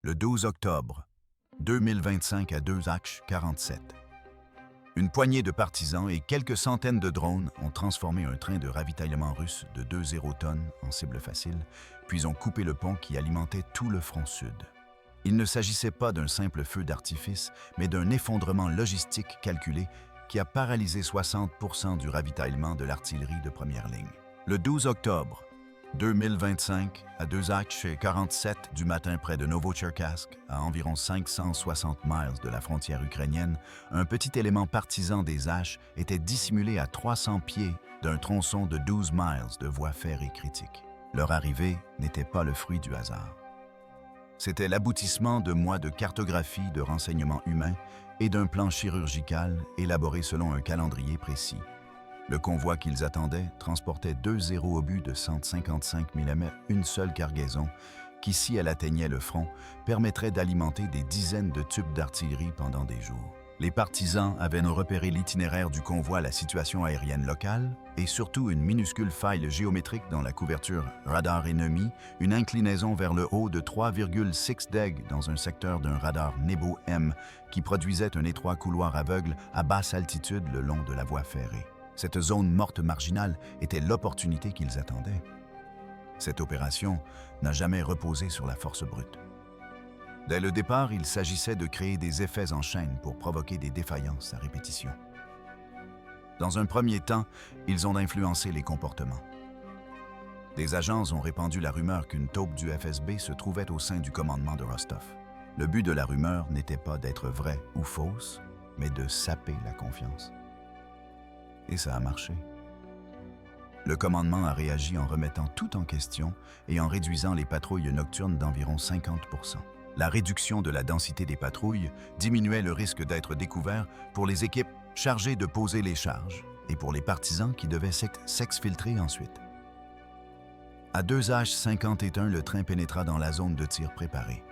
Le 12 octobre 2025 à 2H47. Une poignée de partisans et quelques centaines de drones ont transformé un train de ravitaillement russe de 2,0 tonnes en cible facile, puis ont coupé le pont qui alimentait tout le front sud. Il ne s'agissait pas d'un simple feu d'artifice, mais d'un effondrement logistique calculé qui a paralysé 60% du ravitaillement de l'artillerie de première ligne. Le 12 octobre 2025 à 2H47 du matin près de Novotcherkassk, à environ 560 miles de la frontière ukrainienne, un petit élément partisan des H était dissimulé à 300 pieds d'un tronçon de 12 miles de voie ferrée critique. Leur arrivée n'était pas le fruit du hasard. C'était l'aboutissement de mois de cartographie de renseignements humains et d'un plan chirurgical élaboré selon un calendrier précis. Le convoi qu'ils attendaient transportait 2 aéroobus de 155 mm, une seule cargaison, qui, si elle atteignait le front, permettrait d'alimenter des dizaines de tubes d'artillerie pendant des jours. Les partisans avaient repéré l'itinéraire du convoi, la situation aérienne locale et surtout une minuscule faille géométrique dans la couverture radar ennemi, une inclinaison vers le haut de 3,6 deg dans un secteur d'un radar Nebo-M qui produisait un étroit couloir aveugle à basse altitude le long de la voie ferrée. Cette zone morte marginale était l'opportunité qu'ils attendaient. Cette opération n'a jamais reposé sur la force brute. Dès le départ, il s'agissait de créer des effets en chaîne pour provoquer des défaillances à répétition. Dans un premier temps, ils ont influencé les comportements. Des agences ont répandu la rumeur qu'une taupe du FSB se trouvait au sein du commandement de Rostov. Le but de la rumeur n'était pas d'être vraie ou fausse, mais de saper la confiance. Et ça a marché. Le commandement a réagi en remettant tout en question et en réduisant les patrouilles nocturnes d'environ 50%. La réduction de la densité des patrouilles diminuait le risque d'être découvert pour les équipes chargées de poser les charges et pour les partisans qui devaient s'exfiltrer ensuite. À 2H51, le train pénétra dans la zone de tir préparée.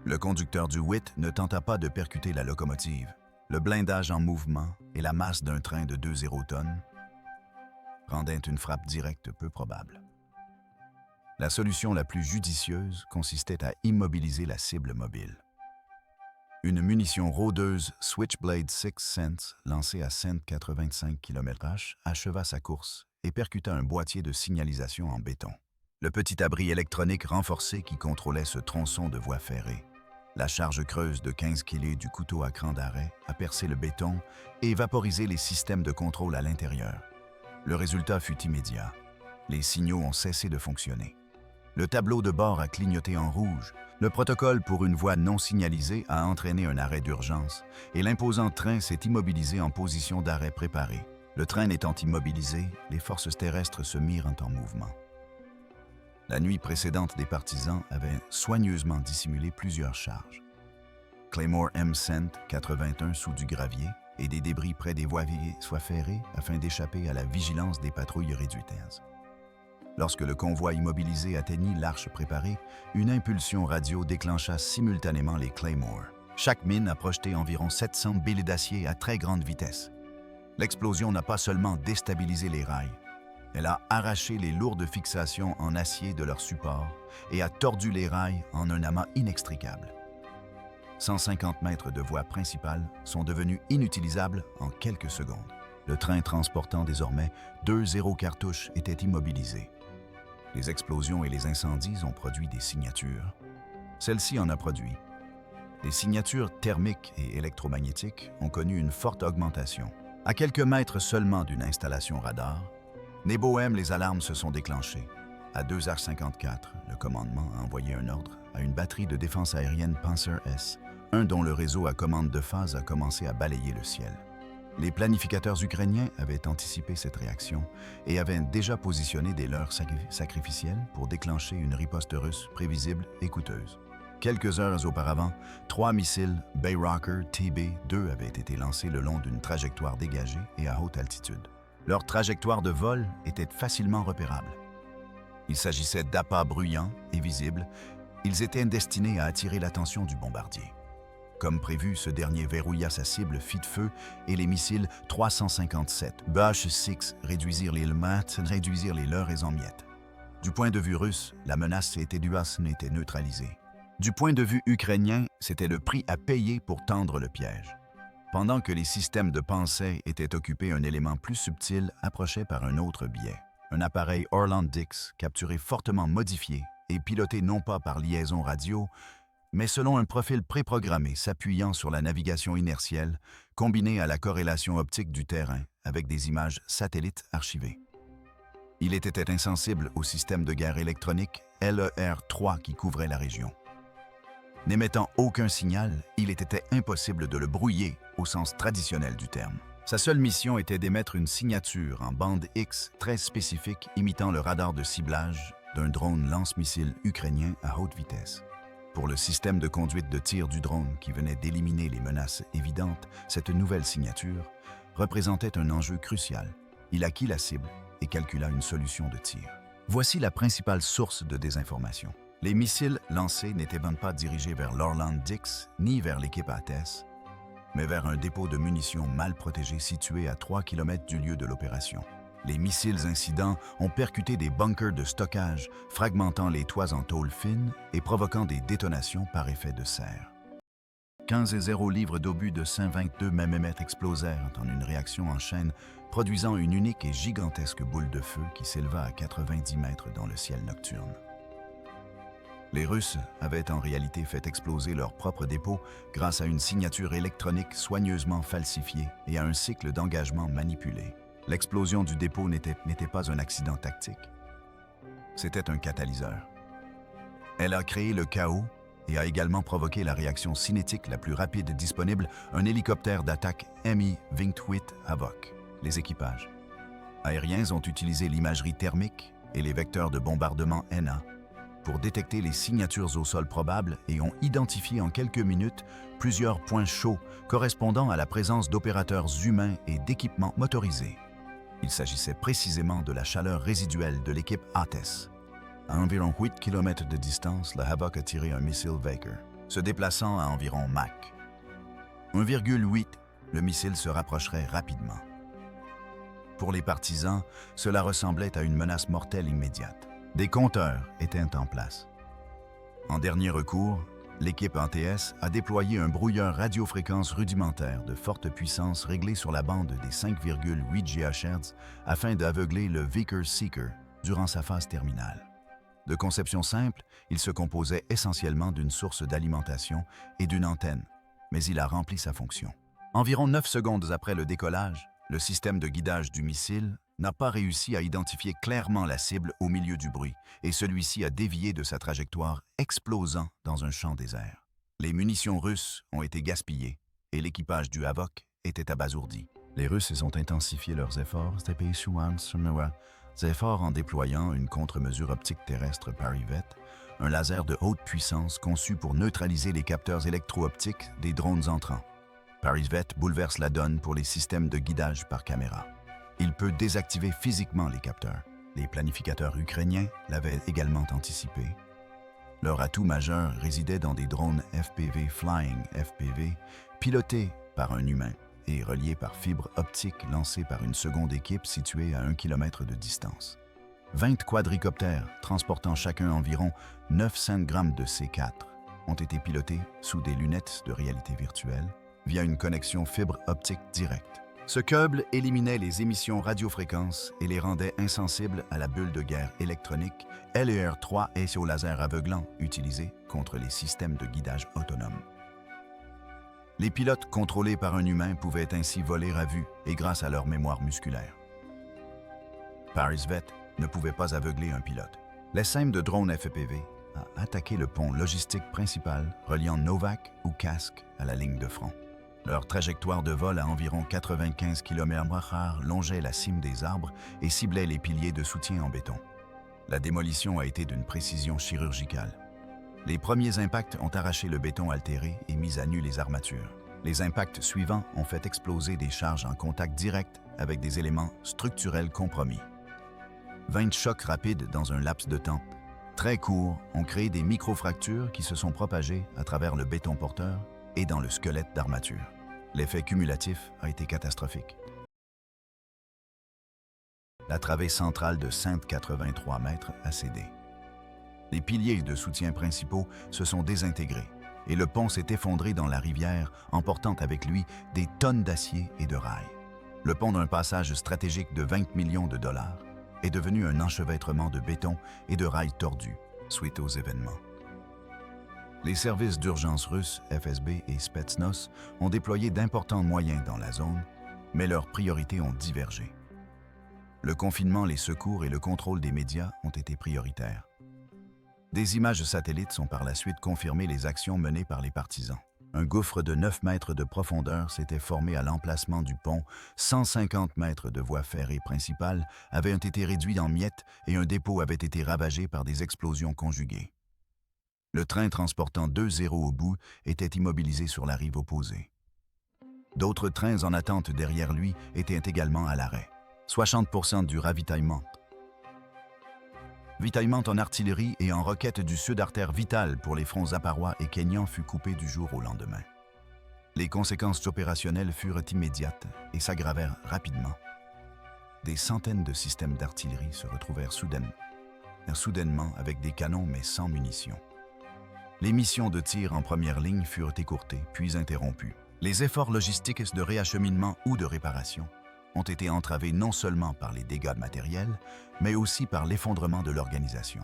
Le conducteur du WIT ne tenta pas de percuter la locomotive. Le blindage en mouvement et la masse d'un train de 2,0 tonnes rendaient une frappe directe peu probable. La solution la plus judicieuse consistait à immobiliser la cible mobile. Une munition rôdeuse Switchblade 6 Sense, lancée à 185 km/h, acheva sa course et percuta un boîtier de signalisation en béton. Le petit abri électronique renforcé qui contrôlait ce tronçon de voie ferrée. La charge creuse de 15 kg du couteau à cran d'arrêt a percé le béton et vaporisé les systèmes de contrôle à l'intérieur. Le résultat fut immédiat. Les signaux ont cessé de fonctionner. Le tableau de bord a clignoté en rouge. Le protocole pour une voie non signalisée a entraîné un arrêt d'urgence et l'imposant train s'est immobilisé en position d'arrêt préparé. Le train n'étant immobilisé, les forces terrestres se mirent en mouvement. La nuit précédente, des partisans avaient soigneusement dissimulé plusieurs charges. Claymore M100 81 sous du gravier et des débris près des voies ferrées afin d'échapper à la vigilance des patrouilles réduites. Lorsque le convoi immobilisé atteignit l'arche préparée, une impulsion radio déclencha simultanément les Claymore. Chaque mine a projeté environ 700 billes d'acier à très grande vitesse. L'explosion n'a pas seulement déstabilisé les rails, elle a arraché les lourdes fixations en acier de leur support et a tordu les rails en un amas inextricable. 150 mètres de voie principale sont devenus inutilisables en quelques secondes. Le train transportant désormais 2,0 cartouches était immobilisé. Les explosions et les incendies ont produit des signatures. Celle-ci en a produit. Les signatures thermiques et électromagnétiques ont connu une forte augmentation. À quelques mètres seulement d'une installation radar, Nebo-M, les alarmes se sont déclenchées. À 2h54, le commandement a envoyé un ordre à une batterie de défense aérienne Panzer S, un dont le réseau à commande de phase a commencé à balayer le ciel. Les planificateurs ukrainiens avaient anticipé cette réaction et avaient déjà positionné des leurres sacrificielles pour déclencher une riposte russe prévisible et coûteuse. Quelques heures auparavant, 3 missiles Bayraktar TB2 avaient été lancés le long d'une trajectoire dégagée et à haute altitude. Leur trajectoire de vol était facilement repérable. Il s'agissait d'appâts bruyants et visibles. Ils étaient destinés à attirer l'attention du bombardier. Comme prévu, ce dernier verrouilla sa cible fit-feu et les missiles 357 Bh-6 réduisirent les leurres en miettes. Du point de vue russe, la menace était neutralisée. Du point de vue ukrainien, c'était le prix à payer pour tendre le piège. Pendant que les systèmes de pensée étaient occupés, un élément plus subtil approchait par un autre biais. Un appareil Orlan-Dix, capturé fortement modifié et piloté non pas par liaison radio, mais selon un profil préprogrammé s'appuyant sur la navigation inertielle, combiné à la corrélation optique du terrain avec des images satellites archivées. Il était insensible au système de guerre électronique LER-3 qui couvrait la région. N'émettant aucun signal, il était impossible de le brouiller au sens traditionnel du terme. Sa seule mission était d'émettre une signature en bande X très spécifique imitant le radar de ciblage d'un drone lance-missile ukrainien à haute vitesse. Pour le système de conduite de tir du drone qui venait d'éliminer les menaces évidentes, cette nouvelle signature représentait un enjeu crucial. Il acquit la cible et calcula une solution de tir. Voici la principale source de désinformation. Les missiles lancés n'étaient même pas dirigés vers l'Orlan-Dix ni vers l'équipe ATES, mais vers un dépôt de munitions mal protégé situé à 3 km du lieu de l'opération. Les missiles incidents ont percuté des bunkers de stockage, fragmentant les toits en tôle fine et provoquant des détonations par effet de serre. 15,0 livres d'obus de 122 mm explosèrent en une réaction en chaîne, produisant une unique et gigantesque boule de feu qui s'éleva à 90 mètres dans le ciel nocturne. Les Russes avaient en réalité fait exploser leur propre dépôt grâce à une signature électronique soigneusement falsifiée et à un cycle d'engagement manipulé. L'explosion du dépôt n'était pas un accident tactique. C'était un catalyseur. Elle a créé le chaos et a également provoqué la réaction cinétique la plus rapide disponible, un hélicoptère d'attaque Mi-28 Hawk. Les équipages aériens ont utilisé l'imagerie thermique et les vecteurs de bombardement NA pour détecter les signatures au sol probables et ont identifié en quelques minutes plusieurs points chauds correspondant à la présence d'opérateurs humains et d'équipements motorisés. Il s'agissait précisément de la chaleur résiduelle de l'équipe ATES. À environ 8 km de distance, le Hawk a tiré un missile Valkyr, se déplaçant à environ Mach 1,8, le missile se rapprocherait rapidement. Pour les partisans, cela ressemblait à une menace mortelle immédiate. Des compteurs étaient en place. En dernier recours, l'équipe ATS a déployé un brouilleur radiofréquence rudimentaire de forte puissance réglé sur la bande des 5,8 GHz afin d'aveugler le Vickers Seeker durant sa phase terminale. De conception simple, il se composait essentiellement d'une source d'alimentation et d'une antenne, mais il a rempli sa fonction. Environ 9 secondes après le décollage, le système de guidage du missile n'a pas réussi à identifier clairement la cible au milieu du bruit, et celui-ci a dévié de sa trajectoire, explosant dans un champ désert. Les munitions russes ont été gaspillées, et l'équipage du Hawk était abasourdi. Les Russes ont intensifié leurs efforts en déployant une contre-mesure optique terrestre Parivet, un laser de haute puissance conçu pour neutraliser les capteurs électro-optiques des drones entrants. Parivet bouleverse la donne pour les systèmes de guidage par caméra. Il peut désactiver physiquement les capteurs. Les planificateurs ukrainiens l'avaient également anticipé. Leur atout majeur résidait dans des drones FPV Flying FPV, pilotés par un humain et reliés par fibre optique lancés par une seconde équipe située à 1 km de distance. 20 quadricoptères, transportant chacun environ 900 grammes de C4, ont été pilotés sous des lunettes de réalité virtuelle via une connexion fibre optique directe. Ce câble éliminait les émissions radiofréquences et les rendait insensibles à la bulle de guerre électronique LER-3 et au laser aveuglant utilisé contre les systèmes de guidage autonomes. Les pilotes contrôlés par un humain pouvaient ainsi voler à vue et grâce à leur mémoire musculaire. Parisvet ne pouvait pas aveugler un pilote. L'essaim de drones FPV a attaqué le pont logistique principal reliant Novak ou Kask à la ligne de front. Leur trajectoire de vol à environ 95 km/h longeait la cime des arbres et ciblait les piliers de soutien en béton. La démolition a été d'une précision chirurgicale. Les premiers impacts ont arraché le béton altéré et mis à nu les armatures. Les impacts suivants ont fait exploser des charges en contact direct avec des éléments structurels compromis. 20 chocs rapides dans un laps de temps très court ont créé des microfractures qui se sont propagées à travers le béton porteur et dans le squelette d'armature. L'effet cumulatif a été catastrophique. La travée centrale de 183 mètres a cédé. Les piliers de soutien principaux se sont désintégrés et le pont s'est effondré dans la rivière, emportant avec lui des tonnes d'acier et de rails. Le pont d'un passage stratégique de 20 millions de dollars est devenu un enchevêtrement de béton et de rails tordus suite aux événements. Les services d'urgence russes, FSB et Spetsnaz, ont déployé d'importants moyens dans la zone, mais leurs priorités ont divergé. Le confinement, les secours et le contrôle des médias ont été prioritaires. Des images satellites sont par la suite confirmées les actions menées par les partisans. Un gouffre de 9 mètres de profondeur s'était formé à l'emplacement du pont, 150 mètres de voie ferrée principale avaient été réduits en miettes et un dépôt avait été ravagé par des explosions conjuguées. Le train transportant 2 au bout était immobilisé sur la rive opposée. D'autres trains en attente derrière lui étaient également à l'arrêt. 60% du ravitaillement en artillerie et en roquettes du sud artère vitale pour les fronts zaparois et kenyans fut coupé du jour au lendemain. Les conséquences opérationnelles furent immédiates et s'aggravèrent rapidement. Des centaines de systèmes d'artillerie se retrouvèrent soudainement avec des canons mais sans munitions. Les missions de tir en première ligne furent écourtées puis interrompues. Les efforts logistiques de réacheminement ou de réparation ont été entravés non seulement par les dégâts matériels, mais aussi par l'effondrement de l'organisation.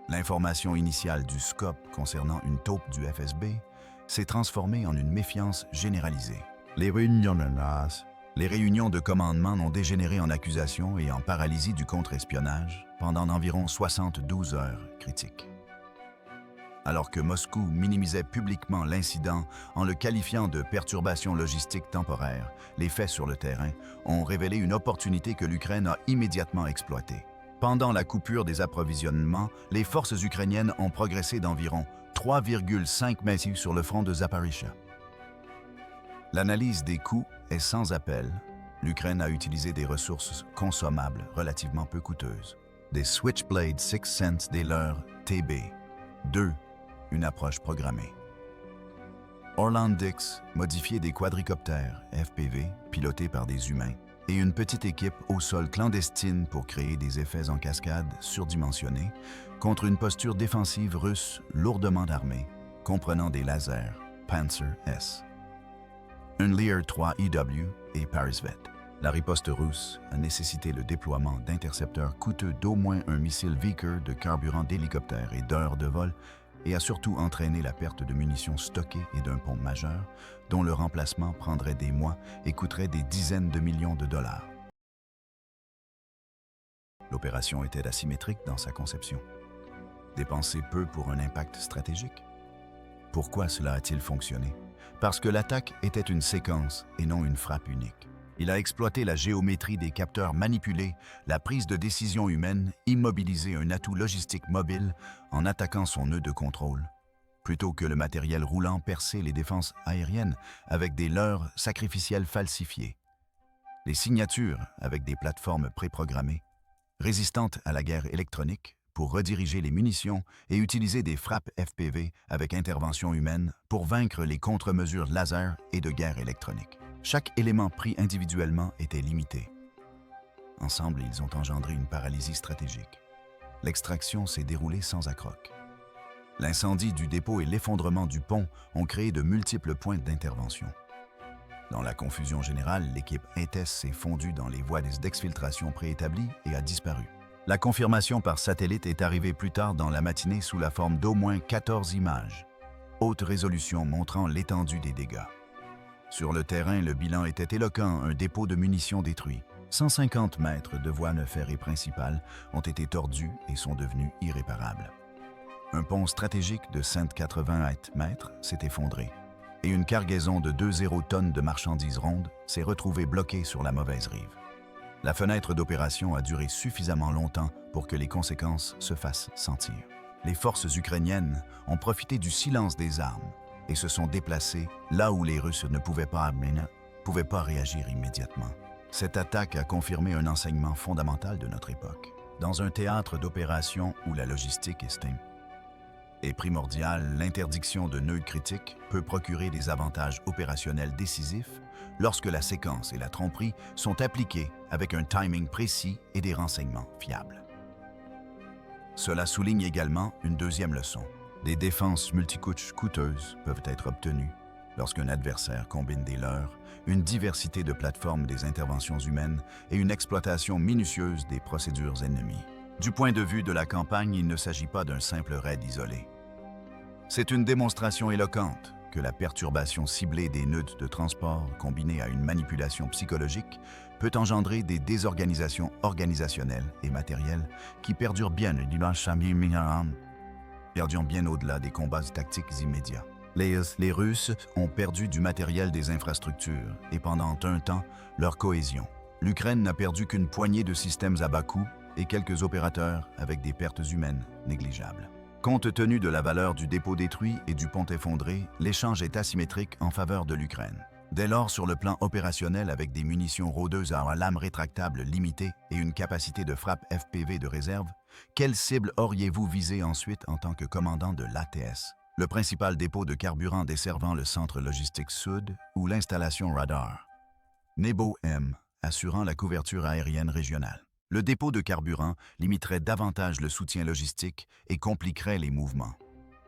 L'information initiale du SCOP concernant une taupe du FSB s'est transformée en une méfiance généralisée. Les réunions de commandement ont dégénéré en accusations et en paralysie du contre-espionnage pendant environ 72 heures critiques. Alors que Moscou minimisait publiquement l'incident en le qualifiant de perturbation logistique temporaire, les faits sur le terrain ont révélé une opportunité que l'Ukraine a immédiatement exploitée. Pendant la coupure des approvisionnements, les forces ukrainiennes ont progressé d'environ 3,5 mètres sur le front de Zaporizhzhia. L'analyse des coûts est sans appel. L'Ukraine a utilisé des ressources consommables relativement peu coûteuses. Des Switchblade 6 cents des leurs TB. 2. Une approche programmée. Orlandix modifiait des quadricoptères FPV pilotés par des humains et une petite équipe au sol clandestine pour créer des effets en cascade surdimensionnés contre une posture défensive russe lourdement armée, comprenant des lasers Panzer S, un Lear 3 EW et Parisvet. La riposte russe a nécessité le déploiement d'intercepteurs coûteux d'au moins un missile Vickers, de carburant d'hélicoptère et d'heures de vol, et a surtout entraîné la perte de munitions stockées et d'un pont majeur, dont le remplacement prendrait des mois et coûterait des dizaines de millions de dollars. L'opération était asymétrique dans sa conception. Dépenser peu pour un impact stratégique. Pourquoi cela a-t-il fonctionné? Parce que l'attaque était une séquence et non une frappe unique. Il a exploité la géométrie des capteurs manipulés, la prise de décision humaine, immobilisé un atout logistique mobile en attaquant son nœud de contrôle. Plutôt que le matériel roulant percer les défenses aériennes avec des leurres sacrificielles falsifiées. Les signatures avec des plateformes préprogrammées, résistantes à la guerre électronique, pour rediriger les munitions et utiliser des frappes FPV avec intervention humaine pour vaincre les contre-mesures laser et de guerre électronique. Chaque élément pris individuellement était limité. Ensemble, ils ont engendré une paralysie stratégique. L'extraction s'est déroulée sans accroc. L'incendie du dépôt et l'effondrement du pont ont créé de multiples points d'intervention. Dans la confusion générale, l'équipe INTES s'est fondue dans les voies d'exfiltration préétablies et a disparu. La confirmation par satellite est arrivée plus tard dans la matinée sous la forme d'au moins 14 images, haute résolution montrant l'étendue des dégâts. Sur le terrain, le bilan était éloquent, un dépôt de munitions détruit. 150 mètres de voies ferrées principales ont été tordus et sont devenus irréparables. Un pont stratégique de 180 mètres s'est effondré et une cargaison de 2,0 tonnes de marchandises rondes s'est retrouvée bloquée sur la mauvaise rive. La fenêtre d'opération a duré suffisamment longtemps pour que les conséquences se fassent sentir. Les forces ukrainiennes ont profité du silence des armes et se sont déplacées là où les Russes ne pouvaient pas réagir immédiatement. Cette attaque a confirmé un enseignement fondamental de notre époque. Dans un théâtre d'opération où la logistique est primordiale, l'interdiction de nœuds critiques peut procurer des avantages opérationnels décisifs lorsque la séquence et la tromperie sont appliquées avec un timing précis et des renseignements fiables. Cela souligne également une deuxième leçon. Des défenses multicouches coûteuses peuvent être obtenues lorsqu'un adversaire combine des leurres, une diversité de plateformes des interventions humaines et une exploitation minutieuse des procédures ennemies. Du point de vue de la campagne, il ne s'agit pas d'un simple raid isolé. C'est une démonstration éloquente que la perturbation ciblée des nœuds de transport combinée à une manipulation psychologique peut engendrer des désorganisations organisationnelles et matérielles qui perdurent bien au-delà des combats tactiques immédiats. Les Russes ont perdu du matériel des infrastructures et pendant un temps, leur cohésion. L'Ukraine n'a perdu qu'une poignée de systèmes à bas coût et quelques opérateurs avec des pertes humaines négligeables. Compte tenu de la valeur du dépôt détruit et du pont effondré, l'échange est asymétrique en faveur de l'Ukraine. Dès lors, sur le plan opérationnel avec des munitions rôdeuses à lame rétractable limitée et une capacité de frappe FPV de réserve, quelle cible auriez-vous visé ensuite en tant que commandant de l'ATS? Le principal dépôt de carburant desservant le centre logistique sud ou l'installation radar? Nebo-M, assurant la couverture aérienne régionale. Le dépôt de carburant limiterait davantage le soutien logistique et compliquerait les mouvements.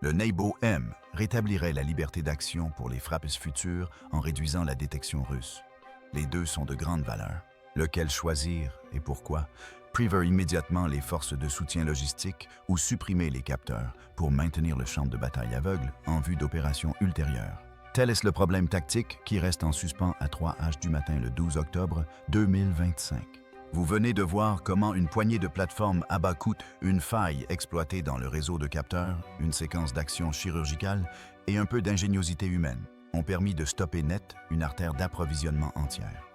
Le Nebo-M rétablirait la liberté d'action pour les frappes futures en réduisant la détection russe. Les deux sont de grande valeur. Lequel choisir et pourquoi? Priver immédiatement les forces de soutien logistique ou supprimer les capteurs pour maintenir le champ de bataille aveugle en vue d'opérations ultérieures. Tel est le problème tactique qui reste en suspens à 3h du matin le 12 octobre 2025. Vous venez de voir comment une poignée de plateformes à bas coût, une faille exploitée dans le réseau de capteurs, une séquence d'actions chirurgicales et un peu d'ingéniosité humaine ont permis de stopper net une artère d'approvisionnement entière.